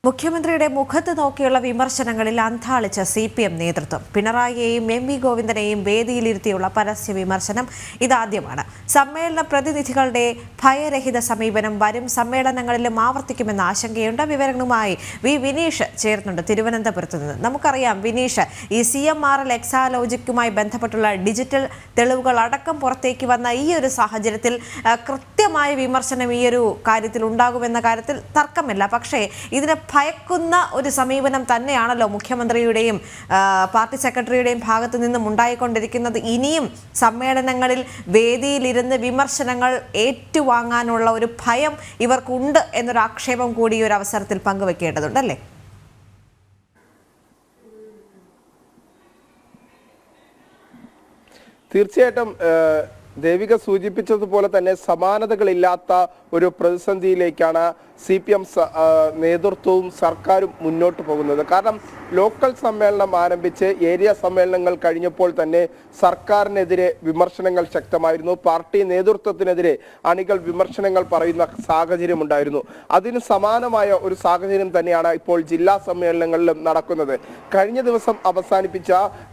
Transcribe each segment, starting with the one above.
മുഖ്യമന്ത്രിയുടെ മുഖത്ത് നോക്കിയുള്ള വിമർശനങ്ങളിൽ അന്താളിച്ച CPM നേതൃത്വം. പിണറായിയെയും MV ഗോവിന്ദനെയും വേദിയിലിരുത്തിയുള്ള പരസ്യ വിമർശനം ഇതാദ്യമാണ്. സമ്മേളന പ്രതിനിധികളുടെ ഭയരഹിത സമീപനം വരും സമ്മേളനങ്ങളിലും ആവർത്തിക്കുമെന്ന ആശങ്കയുണ്ട്. വിവരങ്ങളുമായി വിനീഷ് ചേർന്നുണ്ട് തിരുവനന്തപുരത്ത് നിന്ന്. നമുക്കറിയാം വിനീഷ്, ഈ CMRL എക്സാലോജിക്കുമായി ബന്ധപ്പെട്ടുള്ള ഡിജിറ്റൽ തെളിവുകൾ അടക്കം പുറത്തേക്ക് വന്ന ഈ ഒരു സാഹചര്യത്തിൽ കൃത്യമായ വിമർശനം ഈ ഒരു കാര്യത്തിൽ ഉണ്ടാകുമെന്ന കാര്യത്തിൽ തർക്കമില്ല. പക്ഷേ ഇതിന് ഭയക്കുന്ന ഒരു സമീപനം തന്നെയാണല്ലോ മുഖ്യമന്ത്രിയുടെയും പാർട്ടി സെക്രട്ടറിയുടെയും ഭാഗത്തു നിന്നും ഉണ്ടായിക്കൊണ്ടിരിക്കുന്നത്. ഇനിയും സമ്മേളനങ്ങളിൽ വേദിയിലിരുന്ന് വിമർശനങ്ങൾ ഏറ്റുവാങ്ങാനുള്ള ഒരു ഭയം ഇവർക്കുണ്ട് എന്നൊരു ആക്ഷേപം കൂടി ഈ ഒരു അവസരത്തിൽ പങ്കുവെക്കേണ്ടതുണ്ടല്ലേ? തീർച്ചയായിട്ടും ദേവിക സൂചിപ്പിച്ചതുപോലെ തന്നെ സമാനതകളില്ലാത്ത ഒരു പ്രതിസന്ധിയിലേക്കാണ് CPM നേതൃത്വവും സർക്കാരും മുന്നോട്ട് പോകുന്നത്. കാരണം ലോക്കൽ സമ്മേളനം ആരംഭിച്ച് ഏരിയ സമ്മേളനങ്ങൾ കഴിഞ്ഞപ്പോൾ തന്നെ സർക്കാരിനെതിരെ വിമർശനങ്ങൾ ശക്തമായിരുന്നു. പാർട്ടി നേതൃത്വത്തിനെതിരെ അണികൾ വിമർശനങ്ങൾ പറയുന്ന സാഹചര്യം ഉണ്ടായിരുന്നു. അതിന് സമാനമായ ഒരു സാഹചര്യം തന്നെയാണ് ഇപ്പോൾ ജില്ലാ സമ്മേളനങ്ങളിലും നടക്കുന്നത്. കഴിഞ്ഞ ദിവസം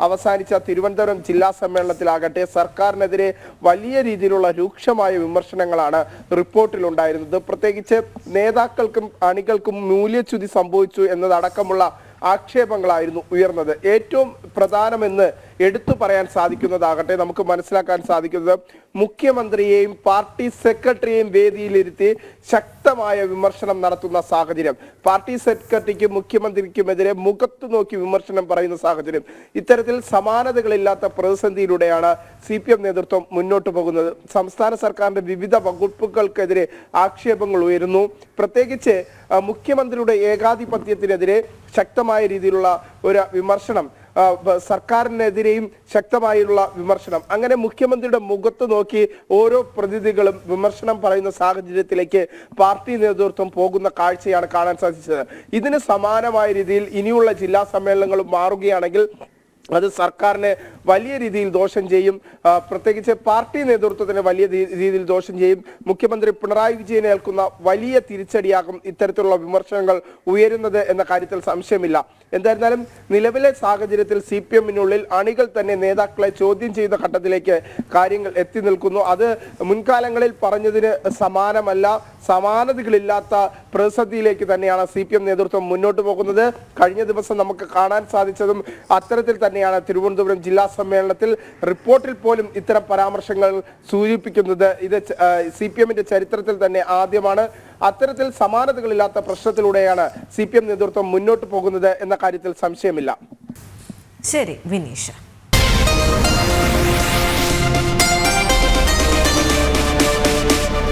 അവസാനിച്ച തിരുവനന്തപുരം ജില്ലാ സമ്മേളനത്തിലാകട്ടെ സർക്കാരിനെതിരെ വലിയ രീതിയിലുള്ള രൂക്ഷമായ വിമർശനങ്ങളാണ് റിപ്പോർട്ടിലുണ്ടായിരുന്നത്. പ്രത്യേകിച്ച് നേതാക്കൾക്കും അണികൾക്കും മൂല്യച്യുതി സംഭവിച്ചു എന്നതടക്കമുള്ള ആക്ഷേപങ്ങളായിരുന്നു ഉയർന്നത്. ഏറ്റവും പ്രധാനമെന്ന് എടുത്തു പറയാൻ സാധിക്കുന്നതാകട്ടെ, നമുക്ക് മനസ്സിലാക്കാൻ സാധിക്കുന്നത് മുഖ്യമന്ത്രിയെയും പാർട്ടി സെക്രട്ടറിയെയും വേദിയിലിരുത്തി ശക്തമായ വിമർശനം നടത്തുന്ന സാഹചര്യം, പാർട്ടി സെക്രട്ടറിക്കും മുഖ്യമന്ത്രിക്കുമെതിരെ മുഖത്തു നോക്കി വിമർശനം പറയുന്ന സാഹചര്യം, ഇത്തരത്തിൽ സമാനതകളില്ലാത്ത പ്രതിസന്ധിയിലൂടെയാണ് CPM നേതൃത്വം മുന്നോട്ട് പോകുന്നത്. സംസ്ഥാന സർക്കാരിന്റെ വിവിധ വകുപ്പുകൾക്കെതിരെ ആക്ഷേപങ്ങൾ ഉയരുന്നു. പ്രത്യേകിച്ച് മുഖ്യമന്ത്രിയുടെ ഏകാധിപത്യത്തിനെതിരെ ശക്തമായ രീതിയിലുള്ള ഒരു വിമർശനം, സർക്കാരിനെതിരെയും ശക്തമായുള്ള വിമർശനം, അങ്ങനെ മുഖ്യമന്ത്രിയുടെ മുഖത്ത് നോക്കി ഓരോ പ്രതിനിധികളും വിമർശനം പറയുന്ന സാഹചര്യത്തിലേക്ക് പാർട്ടി നേതൃത്വം പോകുന്ന കാഴ്ചയാണ് കാണാൻ സാധിച്ചത്. ഇതിന് സമാനമായ രീതിയിൽ ഇനിയുള്ള ജില്ലാ സമ്മേളനങ്ങളും മാറുകയാണെങ്കിൽ അത് സർക്കാരിന് വലിയ രീതിയിൽ ദോഷം ചെയ്യും. പ്രത്യേകിച്ച് പാർട്ടി നേതൃത്വത്തിന് വലിയ രീതിയിൽ ദോഷം ചെയ്യും. മുഖ്യമന്ത്രി പിണറായി വിജയൻ ഏൽക്കുന്ന വലിയ തിരിച്ചടിയാകും ഇത്തരത്തിലുള്ള വിമർശനങ്ങൾ ഉയരുന്നത് എന്ന കാര്യത്തിൽ സംശയമില്ല. എന്തായിരുന്നാലും നിലവിലെ സാഹചര്യത്തിൽ CPM-നുള്ളിൽ അണികൾ തന്നെ നേതാക്കളെ ചോദ്യം ചെയ്യുന്ന ഘട്ടത്തിലേക്ക് കാര്യങ്ങൾ എത്തി നിൽക്കുന്നു. അത് മുൻകാലങ്ങളിൽ പറഞ്ഞതിന് സമാനമല്ല, സമാനതകളില്ലാത്ത പ്രതിസന്ധിയിലേക്ക് തന്നെയാണ് CPM നേതൃത്വം മുന്നോട്ട് പോകുന്നത്. കഴിഞ്ഞ ദിവസം നമുക്ക് കാണാൻ സാധിച്ചതും അത്തരത്തിൽ തന്നെയാണ്. തിരുവനന്തപുരം ജില്ലാ സമ്മേളനത്തിൽ റിപ്പോർട്ടിൽ പോലും ഇത്തരം പരാമർശങ്ങൾ സൂചിപ്പിക്കുന്നത് ഇത് CPM-ന്റെ ചരിത്രത്തിൽ തന്നെ ആദ്യമാണ്. അത്തരത്തിൽ സമാനതകളില്ലാത്ത പ്രശ്നത്തിലൂടെയാണ് CPM നേതൃത്വം മുന്നോട്ട് പോകുന്നത് എന്ന കാര്യത്തിൽ സംശയമില്ല. ശരി വിനീഷ്.